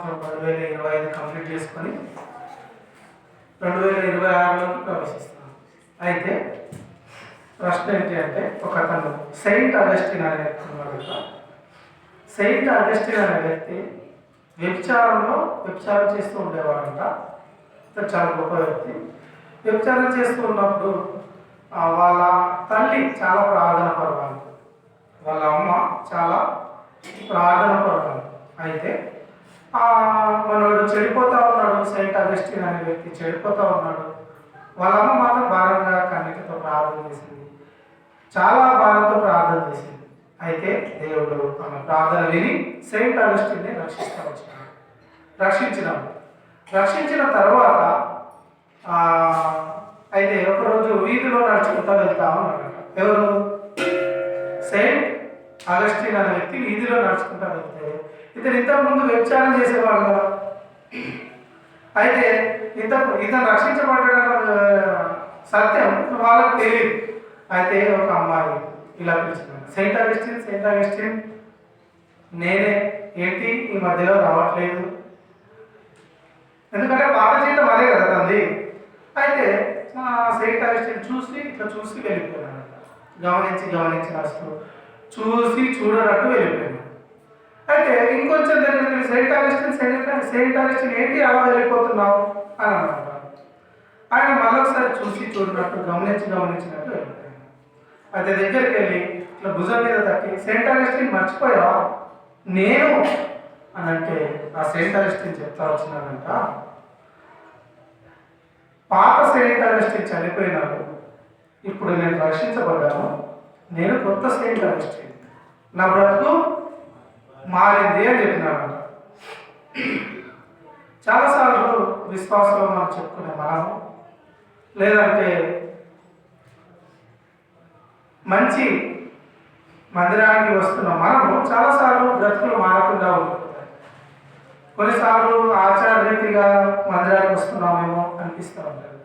2025 complete చేసుకొని 2026లోకి ప్రవేశిస్తున్నాం. అయితే ప్రశ్న ఏంటి అంటే, ఒక అతను సెయింట్ అగస్టిన్ అనే వ్యక్తి ఉన్నాడు కదా. సెయింట్ అగస్టిన్ అనే వ్యక్తి వ్యభిచారం చేస్తూ ఉండేవాడంట. చాలా గొప్ప వ్యక్తి. వ్యభిచారం చేస్తూ ఉన్నప్పుడు వాళ్ళ తల్లి చాలా ప్రార్థన పరురాలు, వాళ్ళ అమ్మ చాలా ప్రార్థన పరురాలు. అయితే మనోడు చెడిపోతా ఉన్నాడు. సెయింట్ అగస్టిన్ అనే వ్యక్తి చెడిపోతా ఉన్నాడు. వాళ్ళ అమ్మ మాత్రం భారంగా కన్నీటితో ప్రార్థన చేసింది, చాలా భారంతో ప్రార్థన చేసింది. అయితే దేవుడు ఆమె ప్రార్థన విని సెయింట్ అగస్టిన్ని రక్షించిన తర్వాత అయితే ఒకరోజు వీధిలో నడుచుకుంటా వెళ్తా ఉన్నాడు. ఎవరు? సెయింట్ అగస్టిన్ అనే వ్యక్తి వీధిలో నడుచుకుంటా వెళ్తే, ఇతను ఇంతకుముందు వ్యభిచారం చేసేవాడు కదా. అయితే ఇతను రక్షించబడ్డాడన్న సత్యం వాళ్ళకి తెలియదు. అయితే ఒక అమ్మాయి ఇలా పిలుచుకున్నాడు, సెయింట్ అగస్టిన్ నేనే, ఏంటి ఈ మధ్యలో రావట్లేదు? ఎందుకంటే పాత జీవితం అదే కదా తంది. అయితే సెయింట్ అగస్టిన్ చూసి వెళ్ళిపోయాడు. గమనించి వస్తూ చూడనట్టు వెళ్ళిపోయాడు. అయితే ఇంకొంచెం దగ్గరికి సెయింట్ అగస్టిన్ ఏంటి అలా వెళ్ళిపోతున్నావు అని అన్నాడు. ఆయన మళ్ళొకసారి చూడనట్టు గమనించినట్టు వెళ్ళిపోయాడు. అయితే దగ్గరికి వెళ్ళి ఇట్లా భుజం మీద తట్టి, సెయింట్ అగస్టిన్ మర్చిపోయావా నేను అని అంటే, ఆ సెయింట్ అగస్టిన్ చెప్తా వచ్చినాడంట, పాత సెయింట్ అగస్టిన్ చనిపోయినాడు, ఇప్పుడు నేను రక్షించబడ్డాను, నేను కొత్త సెయింట్ అగస్టిన్, నా బ్రతుకు మారింది అని చెప్పినాడు. చాలాసార్లు విశ్వాసంలో మనం చెప్పుకునే మనము, లేదంటే మంచి మందిరానికి వస్తున్న మనము చాలాసార్లు బ్రతుకులు మారకుండా ఉంటున్నాయి. కొన్నిసార్లు ఆచారరీతిగా మందిరానికి వస్తున్నామేమో అనిపిస్తూ ఉంటుంది,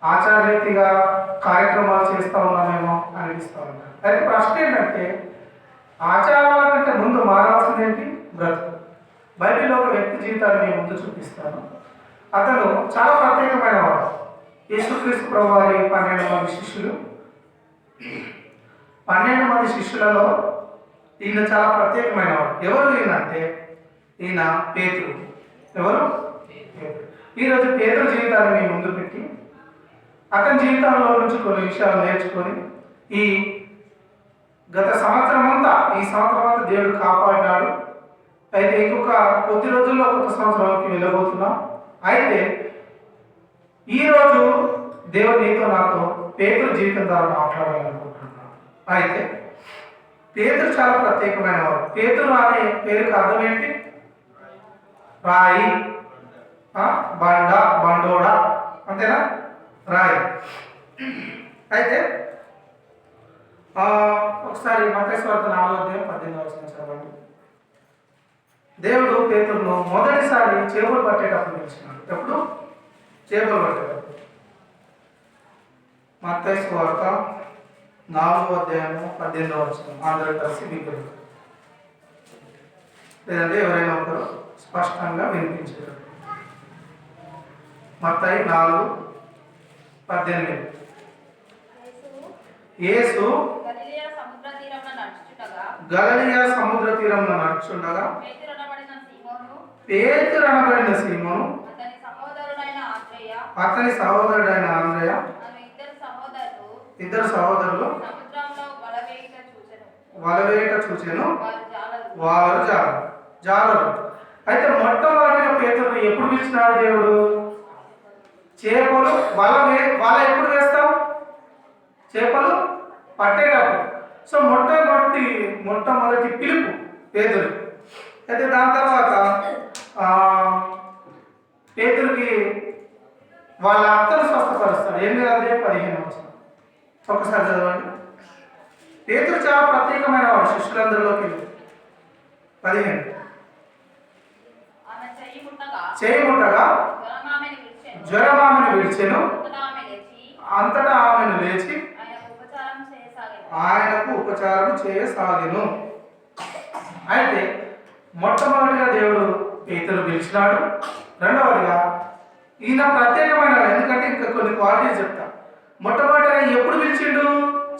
ఆచారరీతిగా కార్యక్రమాలు చేస్తూ ఉన్నామేమో అనిపిస్తూ ఉంటాయి. అయితే ప్రశ్న ఏంటంటే, ఆచారాల కంటే ముందు మారాల్సింది ఏంటి? బ్రతుకు. బైబిల్లో ఒక వ్యక్తి జీవితాన్ని నేను ముందు చూపిస్తాను. అతను చాలా ప్రత్యేకమైన వాడు. యేసుక్రీస్తు ప్రభువారి 12 మంది శిష్యులు, 12 మంది శిష్యులలో ఈయన చాలా ప్రత్యేకమైన వాడు. ఎవరు ఈయన అంటే, ఈయన పేతురు. ఎవరు? ఈరోజు పేతురు జీవితాన్ని మేము ముందు పెట్టి అతని జీవితంలో నుంచి కొన్ని విషయాలు నేర్చుకొని ఈ సంవత్సరం అంతా దేవుడు కాపాడినాడు. అయితే ఇంకొక కొద్ది రోజుల్లో కొత్త సంవత్సరానికి వెళ్ళబోతున్నాం. అయితే ఈరోజు దేవుడు నీతో నాతో పేతురు జీవితం ద్వారా మాట్లాడాలనుకుంటున్నాను. అయితే పేతురు చాలా ప్రత్యేకమైన వాడు. పేతురు అనే పేరుకి అర్థం ఏంటి? రాయి, బండ, బండోడ, అంతేనా? రాయి. అయితే ఒకసారి మత్తయి సువార్త 4:18 చదవండి. దేవుడు పేతురును మొదటిసారి చేపలు పట్టేటప్పుడు పిలిచినాడు. ఎప్పుడు? చేపలు పట్టేటప్పుడు. మత్తయి సువార్త 4:18 అందరూ కలిసి మీకు, లేదంటే ఎవరైనా ఒకరు స్పష్టంగా వినిపించారు. మత్తయి 4:18. యేసు గలిలయ సముద్ర తీరంలో నడుచుండగా పేతురు అనబడిన సీమోను, అతని సహోదరుడైన ఆంద్రయ, ఇద్దరు సహోదరులు వలవేట చూచెను, వారు జాలరు. అయితే మొట్టమొదటిగా పేతురుని ఎప్పుడు పిలిచినాడు దేవుడు? చేపలు వల ఎప్పుడు వేస్తాం? చేపలు పట్టేటప్పుడు. సో మొట్టమొదటి పిలుపు పేతురు. అయితే దాని తర్వాత పేతురుకి వాళ్ళ అత్తను స్వస్థపరుస్తాడు. 8:15. ఒకసారి చదవండి. పేతురు చాలా ప్రత్యేకమైన వాడు శిష్యులందరిలోకి. 15. చేయి ముట్టగా జ్వరం ఆమెను విడిచెను, అంతటా ఆమెను లేచి ఆయనకు ఉపచారం చేయసాగెను. అయితే మొట్టమొదటిగా దేవుడు పేతురు పిలిచినాడు. రెండవదిగా ఈయన ప్రత్యేకమైన, ఎందుకంటే ఇంకా కొన్ని క్వాలిటీస్ చెప్తా. మొట్టమొదటిగా ఎప్పుడు పిలిచిండు?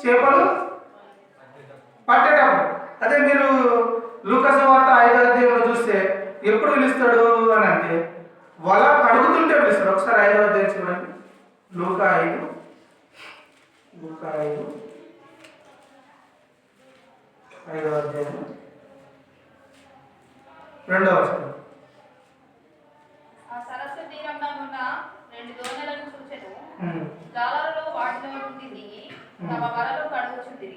చేపలు పట్టేటప్పుడు. అదే మీరు లూకా సువార్త 5వ అధ్యాయంలో చూస్తే ఎప్పుడు పిలుస్తాడు అని అంటే వల కడుగుతుంటే పిలుస్తాడు. ఒకసారి 5వ అధ్యాయం చూడండి. లూకా 5 5వ అధ్యాయం 2వ వచనం. సరస్సు తీరంలోనున్న 2 దోణెలను చూచెను. జాలరులు వాటిలో నుండి దిగి తమ వలలు కడుగుచుండిరి.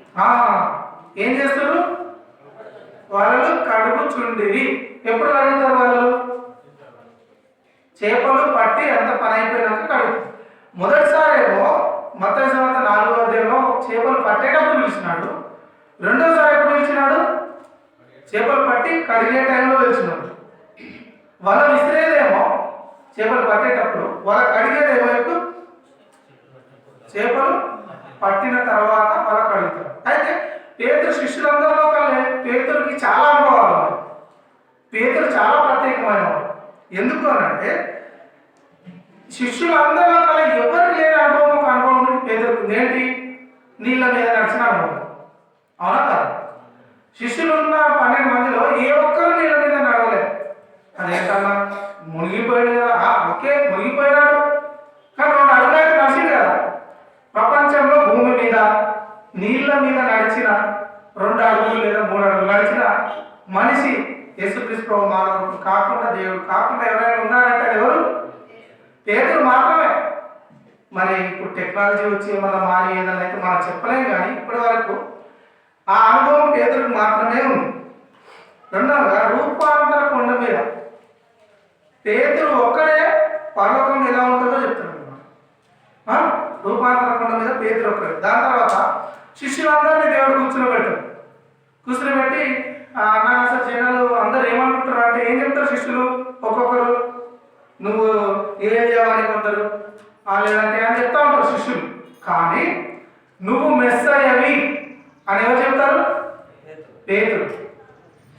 ఏం చేస్తారు? వలలు కడుగుచుండిరి. ఎప్పుడు కడుగుతారు వాళ్ళు? చేపలు పట్టి అంత పని అయిపోయినాక కడుగుతారు. మొదటిసారి ఏమో మత్తయి సువార్త 4వ అధ్యాయంలో చేపలు పట్టేటప్పుడు పిలిచినాడు. రెండోసారి ఎప్పుడు పిలిచినాడు? చేపలు పట్టి కడిగే టైంలో పిలిచినాడు. వల విసిరేదేమో చేపలు పట్టేటప్పుడు, వల కడిగేదేమో ఎప్పుడు? చేపలు పట్టిన తర్వాత వల కడుగుతారు. అయితే పేతురు శిష్యులందరిలో కల్లా పేతురుకి చాలా అనుభవాలు ఉన్నాయి. పేతురు చాలా ప్రత్యేకమైన వాడు. ఎందుకు అనంటే శిష్యులందరిలో కల్లా ఎవరికి లేని అనుభవం ఒక అనుభవం పేతురుకు. ఏంటి? నీళ్ళ మీద నడిచిన అనుభవం. అవునా కాదు? శిష్యులు ఉన్న 12 మందిలో ఏ ఒక్కరు నీళ్ళ మీద నడవలేదు. అదేంటన్నా మునిగిపోయాడు కదా? ఓకే, మునిగిపోయినాడు. కానీ 2 అడుగులైతే నడిచింది కదా. ప్రపంచంలో భూమి మీద నీళ్ళ మీద నడిచిన 2 అడుగులు లేదా 3 అడుగులు నడిచిన మనిషి యేసుక్రీస్తు ప్రభు మానవుడు కాకుండా, దేవుడు కాకుండా ఎవరైనా ఉన్నారంటే ఎవరు? పేతురు మాత్రమే. మరి ఇప్పుడు టెక్నాలజీ వచ్చి ఏమన్నా మారి ఏదన్నా అయితే మనం చెప్పలేం, కానీ ఇప్పటి వరకు ఆ అనుభవం పేతురుకు మాత్రమే ఉంది. రెండవగా రూపాంతర కొండ మీద పేతురు ఒక్కడే పర్వతం ఎలా ఉంటుందో చెప్తున్నాడు. రూపాంతర కొండ మీద పేతురు ఒక్కడే. దాని తర్వాత శిష్యులందరినీ దేవుడు కూర్చుని నాకు అసలు జనాలు అందరు ఏమనుకుంటారు అంటే ఏం చెప్తారు శిష్యులు? ఒక్కొక్కరు నువ్వు ఏలియావని కొందరు లేదంటే అని చెప్తా ఉంటారు శిష్యులు. కానీ నువ్వు మెస్సయ్యవి అని ఎవరు చెప్తారు? పేతురు.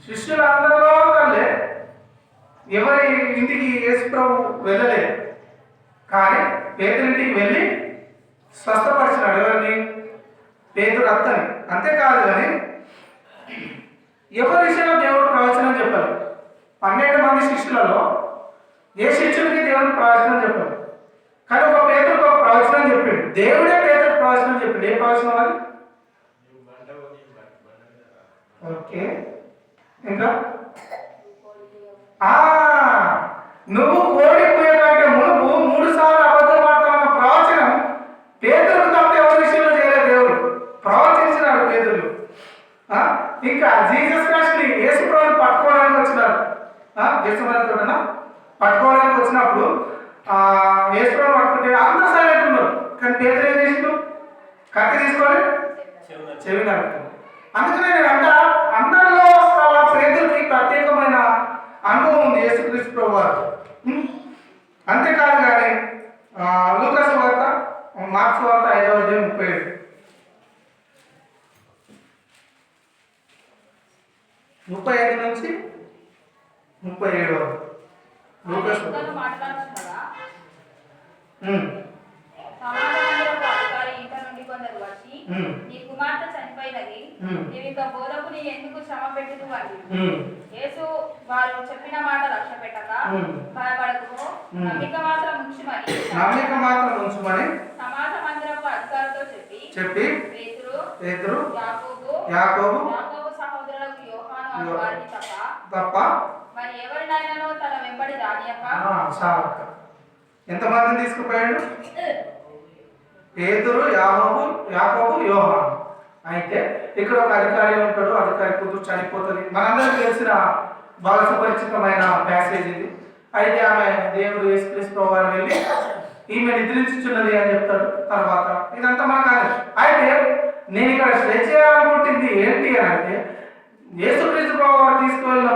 శిష్యులందరిలో కల్లే ఎవరి ఇంటికి యేసు ప్రభు వెళ్ళలేదు, కానీ పేతురింటికి వెళ్ళి స్వస్థపరిచినాడు. ఎవరిని? పేతురు అత్తని. అంతేకాదు కానీ ఎవరి విషయంలో దేవుడు ప్రవచనం చెప్పారు. 12 మంది శిష్యులలో ఏ శిష్యుడికి దేవుడు ప్రవచనం చెప్పారు, కానీ ఒక పేతురుకు ఒక ప్రవచనం చెప్పిండు. దేవుడే పేతురు ప్రవచనం చెప్పిండు. ఏ ప్రవచనం అది? ఓకే, ఇంకా నువ్వు కోడి కూయకంటే మునుపు 3 సార్లు అబద్ధం ఆడతావన్న ప్రవచనం పేతురుకు తప్ప ఎవరి విషయంలో చేయలేదు. దేవుడు ప్రవచించినాడు పేతురు. ఇంకా జీసస్ క్రైస్ట్ ని యేసు ప్రభువుని పట్టుకోవడానికి వచ్చినారు. యేసుమతోటనా పట్టుకోవడానికి వచ్చినప్పుడు యేసు ప్రభువుని పట్టుకుంటే అందరూ సైలెంట్ ఉన్నారు. కానీ పేతురు ఏం చేసిండు? కత్తి తీసుకొని చెవి నరుకుతాడు. అందుకనే నేను అందరిలో పేతురుకి ప్రత్యేకమైన అనుభవం ఉంది యేసుక్రీస్తు ప్రభు వారు. అంతేకాదు కానీ లూకా సువార్త, మార్కు సువార్త 5వ అధ్యాయం 37 35 నుంచి 37 వరకు లూకా సువార్త. నీ కుమార్తె చనిపోయినది, నీవు ఇంకా బోధకుని ఎందుకు శ్రమ పెట్టుదు అని యేసు వారు చెప్పిన మాట లక్ష్య పెట్టక భయపడకు, నమ్మిక మాత్రం ఉంచుమని సమాజ మందిరపు అధికారులతో చెప్పి పేతురు యాకోబు సహోదరులకు యోహాను అను వారిని తప్ప మరి ఎవరినైనానో తన వెంబడి రానియక. ఎంతమందిని తీసుకుపోయాడు? పేతురు, యాకోబు, యోహాను. అయితే ఇక్కడ ఒక అధికారి ఉంటాడు. అధికారి కూతురు చనిపోతుంది. మనందరికీ తెలిసిన బాగా సుపరిచితమైన ప్యాసేజ్ ఇది. అయితే ఆమె దేవుడు యేసుక్రీస్తు ప్రభువు వెళ్ళి ఈమె నిద్రించుచున్నది అని చెప్తాడు. తర్వాత ఇదంతా మనకు అయితే నేను ఇక్కడ స్ట్రెచ్ చేయాలనుకుంటుంది ఏంటి అని అంటే యేసుక్రీస్తు ప్రభువు తీసుకువెళ్ళిన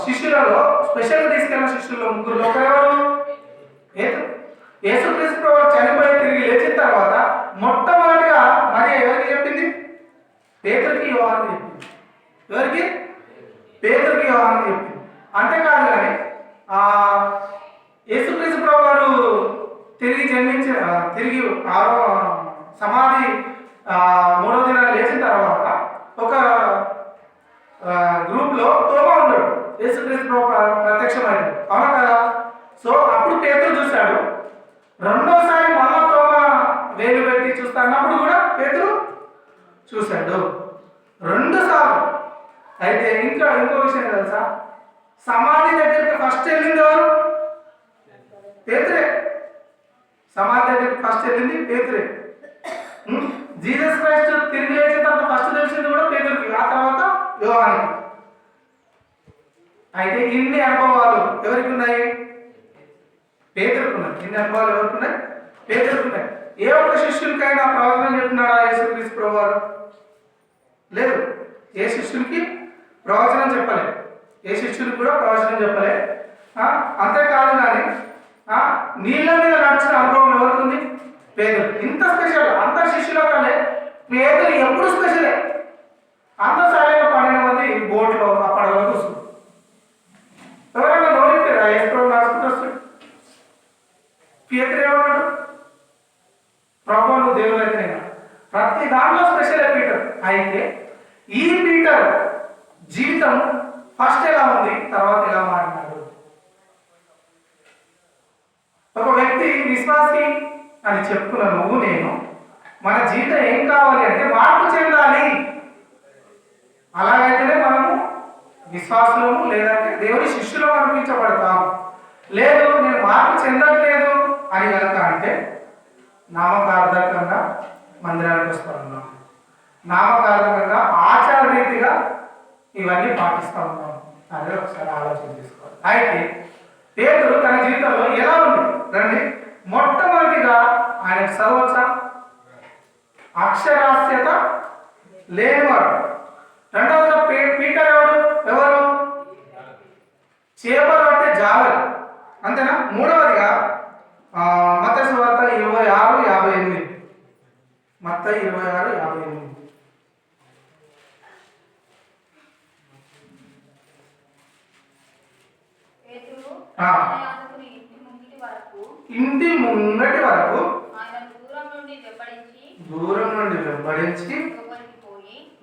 శిష్యులలో స్పెషల్గా తీసుకెళ్ళిన శిష్యుల్లో 3 ఒకరెవరు? యేసుక్రీస్తు ప్రభువు చనిపోయి తిరిగి లేచిన తర్వాత మొట్టమొదటిగా మరి ఎవరికి చెప్పింది? పేతురుకి, యోహానుకి చెప్పింది. ఎవరికి? పేతురుకి, యోహానుకి చెప్పింది. అంతేకాదు కానీ యేసుక్రీస్తు ప్రభు వారు తిరిగి జన్మించి తిరిగి సమాధి మూడవ దినాలు లేచిన తర్వాత ఒక గ్రూప్ లో తోమా ఉన్నాడు. యేసుక్రీస్తు ప్రభు ప్రత్యక్షమైంది, అవునా కదా? సో అప్పుడు పేతురు చూశాడు. రెండోసారి మళ్ళా తోమా వేలు పెట్టి చూస్తా అన్నప్పుడు కూడా పేతురు చూశాడు 2 సార్లు. అయితే ఇంకో విషయం తెలుసా, సమాధి దగ్గరికి ఫస్ట్ వెళ్ళింది ఎవరు? పేతురే. సమాధి దగ్గరికి ఫస్ట్ వెళ్ళింది పేతురే. జీసస్ క్రైస్ట్ తిరిగి లేచిన తర్వాత ఫస్ట్ తెలిసింది కూడా పేతురికి, ఆ తర్వాత యోహానికి. అయితే ఇన్ని అనుభవాలు ఎవరికి ఉన్నాయి? పేతురికి ఉన్నాయి. ఇన్ని అనుభవాలు ఎవరికి ఉన్నాయి? పేతురికి ఉన్నాయి. ఏ ఒక్క శిష్యునికైనా ప్రవచనం చెప్తున్నాడా యేసుక్రీస్తు ప్రభువారు? లేదు. ఏ శిష్యునికి ప్రవచనం చెప్పలేదు. ఏ శిష్యునికి కూడా ప్రవచనం చెప్పలే. అంతేకాదు కానీ నీళ్ళ మీద నడిచిన అనుభవం ఎవరికి ఉంది? పేదలు. ఇంత స్పెషల్. అంత శిష్యుల కలే పేదలు ఎప్పుడు స్పెషలే. అంత సాయంగా 12 మంది బోట్లో ఆ పడవలో కూర్చున్నారు. ఎవరైనా నోరిస్తారా? ఎప్పుడు నడుచుకుంటూ వస్తాడు. పేదలు ఏమన్నాడు? ప్రభు నువ్వు దేవుడు అయితే ప్రతి దాంట్లో స్పెషల్ పీటర్. అయితే ఈ పీటర్ జీవితం ఫస్ట్ ఎలా ఉంది, తర్వాత ఎలా మారినాడు? ఒక వ్యక్తి విశ్వాసి అని చెప్పుకున్న నువ్వు నేను మన జీవితం ఏం కావాలి అంటే మార్పు చెందాలి. అలాగైతేనే మనము విశ్వాసులము లేదంటే దేవుని శిష్యులు అనిపించబడతాము. లేదు నేను మార్పు చెందట్లేదు అని కనుక అంటే నామకార్థకంగా మందిరానికి వస్తూ ఉన్నాం, నామకార్థకంగా ఆచార రీతిగా ఇవన్నీ పాటిస్తూ ఉన్నాం అనేది ఒకసారి ఆలోచన చేసుకోవాలి. అయితే పేతురు తన జీవితంలో ఎలా ఉంది రండి. మొట్టమొదటిగా ఆయన చదవచ్చా? అక్షరాస్యత లేనివాడు. రెండవదిగా పీటర్ ఎవరు? చేపలు అంటే జావలి, అంతేనా? మూడవదిగా మత్తయి సువార్త 26:58. మత్తయి 26:58. ఇంటి ముంగటి వరకు దూరం నుండి వెంబడించి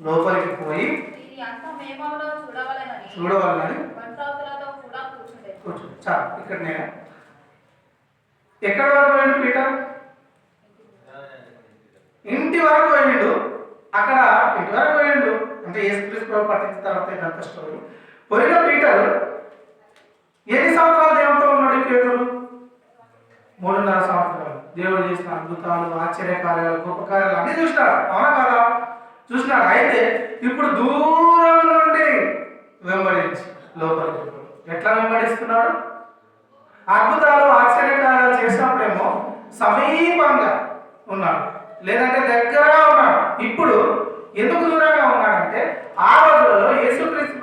లోపలికి పోయి చూడవాలని కూర్చో. చాలు. ఇక్కడ నేను ఎక్కడి వరకు పోయిండు పీటర్? ఇంటి వరకు పోయిండు. అక్కడ ఇంటి వరకు పోయిండు అంటే యేసుక్రీస్తు ప్రభు పట్టించిన తర్వాత ఇదంతా స్టోరీ. పోయిన పీటర్ ఎన్ని సంవత్సరాలు దేవుడితో ఉన్నాడు? పేతురు 3.5 సంవత్సరాలు. దేవుడు చేసిన అద్భుతాలు, ఆశ్చర్యకార్యాలు, గొప్ప కార్యాలు అన్ని చూసినాడు, అవునా కదా? చూసినాడు. అయితే ఇప్పుడు దూరం నుండి వెంబడించి లోపలికి. ఎట్లా వెంబడిస్తున్నాడు? అద్భుతాలు ఆశ్చర్యకార్యాలు చేసినప్పుడేమో సమీపంగా ఉన్నాడు, లేదంటే దగ్గరగా ఉన్నాడు. ఇప్పుడు ఎందుకు దూరంగా ఉన్నాడంటే ఆ రోజులలో యేసుక్రీస్తు